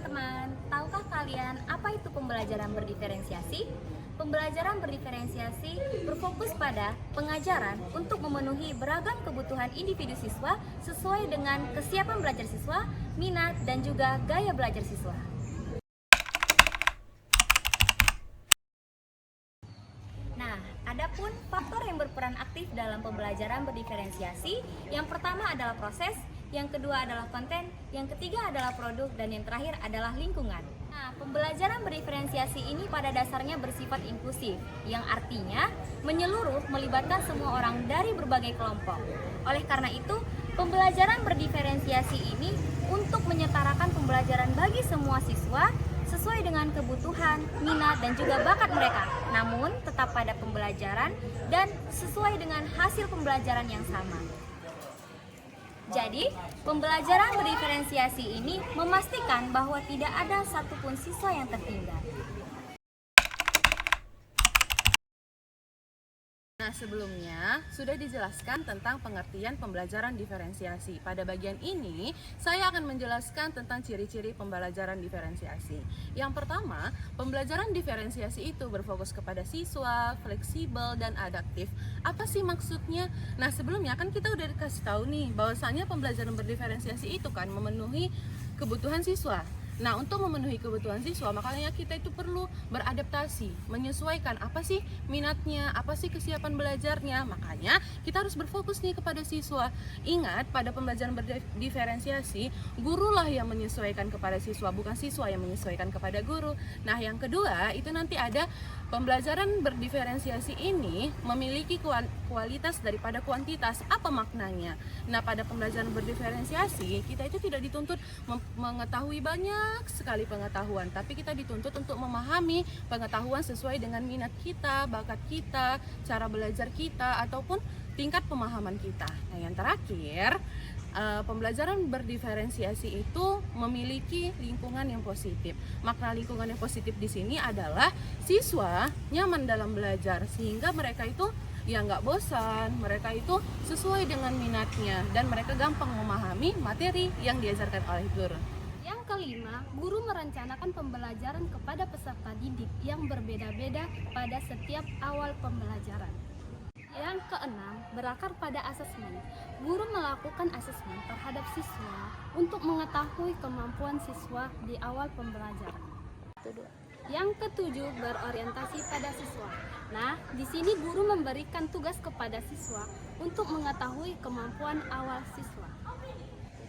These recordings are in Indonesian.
teman-teman, tahukah kalian apa itu pembelajaran berdiferensiasi? Pembelajaran berdiferensiasi berfokus pada pengajaran untuk memenuhi beragam kebutuhan individu siswa sesuai dengan kesiapan belajar siswa, minat, dan juga gaya belajar siswa. Nah, adapun faktor yang berperan aktif dalam pembelajaran berdiferensiasi, yang pertama adalah proses, yang kedua adalah konten, yang ketiga adalah produk, dan yang terakhir adalah lingkungan. Nah, pembelajaran berdiferensiasi ini pada dasarnya bersifat inklusif, yang artinya menyeluruh melibatkan semua orang dari berbagai kelompok. Oleh karena itu, pembelajaran berdiferensiasi ini untuk menyetarakan pembelajaran bagi semua siswa sesuai dengan kebutuhan, minat, dan juga bakat mereka, namun tetap pada pembelajaran dan sesuai dengan hasil pembelajaran yang sama. Jadi, pembelajaran berdiferensiasi ini memastikan bahwa tidak ada satupun siswa yang tertinggal. Nah, sebelumnya sudah dijelaskan tentang pengertian pembelajaran diferensiasi. Pada bagian ini, saya akan menjelaskan tentang ciri-ciri pembelajaran diferensiasi. Yang pertama, pembelajaran diferensiasi itu berfokus kepada siswa, fleksibel, dan adaptif. Apa sih maksudnya? Nah, sebelumnya kan kita udah dikasih tahu nih, bahwasanya pembelajaran berdiferensiasi itu kan memenuhi kebutuhan siswa. Nah, untuk memenuhi kebutuhan siswa, makanya kita itu perlu beradaptasi, menyesuaikan apa sih minatnya, apa sih kesiapan belajarnya. Makanya kita harus berfokus nih kepada siswa. Ingat, pada pembelajaran berdiferensiasi, gurulah yang menyesuaikan kepada siswa, bukan siswa yang menyesuaikan kepada guru. Nah, yang kedua, itu nanti ada pembelajaran berdiferensiasi ini memiliki kualitas daripada kuantitas. Apa maknanya? Nah, pada pembelajaran berdiferensiasi, kita itu tidak dituntut mengetahui banyak sekali pengetahuan, tapi kita dituntut untuk memahami pengetahuan sesuai dengan minat kita, bakat kita, cara belajar kita, ataupun tingkat pemahaman kita. Nah, yang terakhir, pembelajaran berdiferensiasi itu memiliki lingkungan yang positif. Makna lingkungan yang positif di sini adalah siswa nyaman dalam belajar, sehingga mereka itu ya nggak bosan, mereka itu sesuai dengan minatnya, dan mereka gampang memahami materi yang diajarkan oleh guru. Yang kelima, guru merencanakan pembelajaran kepada peserta didik yang berbeda-beda pada setiap awal pembelajaran. Yang keenam, berakar pada asesmen. Guru melakukan asesmen terhadap siswa untuk mengetahui kemampuan siswa di awal pembelajaran. Yang ketujuh, berorientasi pada siswa. Nah, di sini guru memberikan tugas kepada siswa untuk mengetahui kemampuan awal siswa.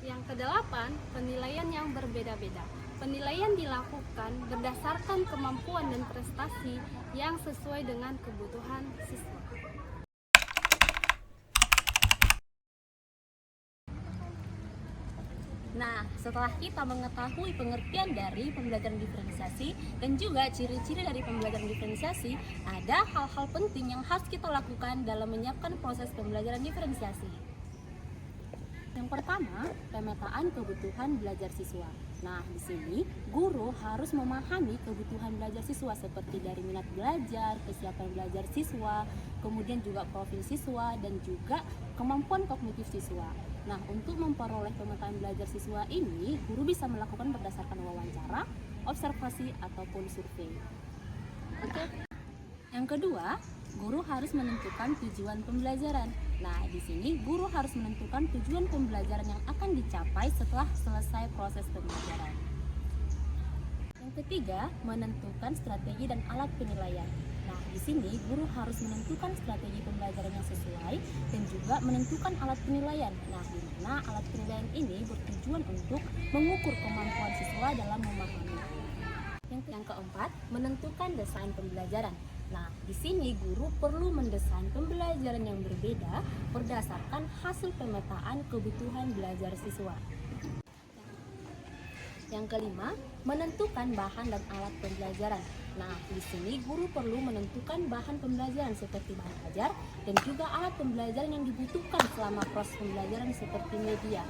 Yang kedelapan, penilaian yang berbeda-beda. Penilaian dilakukan berdasarkan kemampuan dan prestasi yang sesuai dengan kebutuhan siswa. Nah, setelah kita mengetahui pengertian dari pembelajaran diferensiasi dan juga ciri-ciri dari pembelajaran diferensiasi, ada hal-hal penting yang harus kita lakukan dalam menyiapkan proses pembelajaran diferensiasi. Yang pertama, pemetaan kebutuhan belajar siswa. Nah, di sini guru harus memahami kebutuhan belajar siswa seperti dari minat belajar, kesiapan belajar siswa, kemudian juga profil siswa, dan juga kemampuan kognitif siswa. Nah, untuk memperoleh pemetaan belajar siswa ini, guru bisa melakukan berdasarkan wawancara, observasi, ataupun survei. Oke. Yang kedua, guru harus menentukan tujuan pembelajaran. Nah, di sini guru harus menentukan tujuan pembelajaran yang akan dicapai setelah selesai proses pembelajaran. Yang ketiga, menentukan strategi dan alat penilaian. Nah, di sini guru harus menentukan strategi pembelajaran yang sesuai dan juga menentukan alat penilaian. Nah, di mana alat penilaian ini bertujuan untuk mengukur kemampuan siswa dalam memahami. Yang keempat, menentukan desain pembelajaran. Nah, di sini guru perlu mendesain pembelajaran yang berbeda berdasarkan hasil pemetaan kebutuhan belajar siswa. Yang kelima, menentukan bahan dan alat pembelajaran. Nah, di sini guru perlu menentukan bahan pembelajaran seperti bahan ajar dan juga alat pembelajaran yang dibutuhkan selama proses pembelajaran seperti media.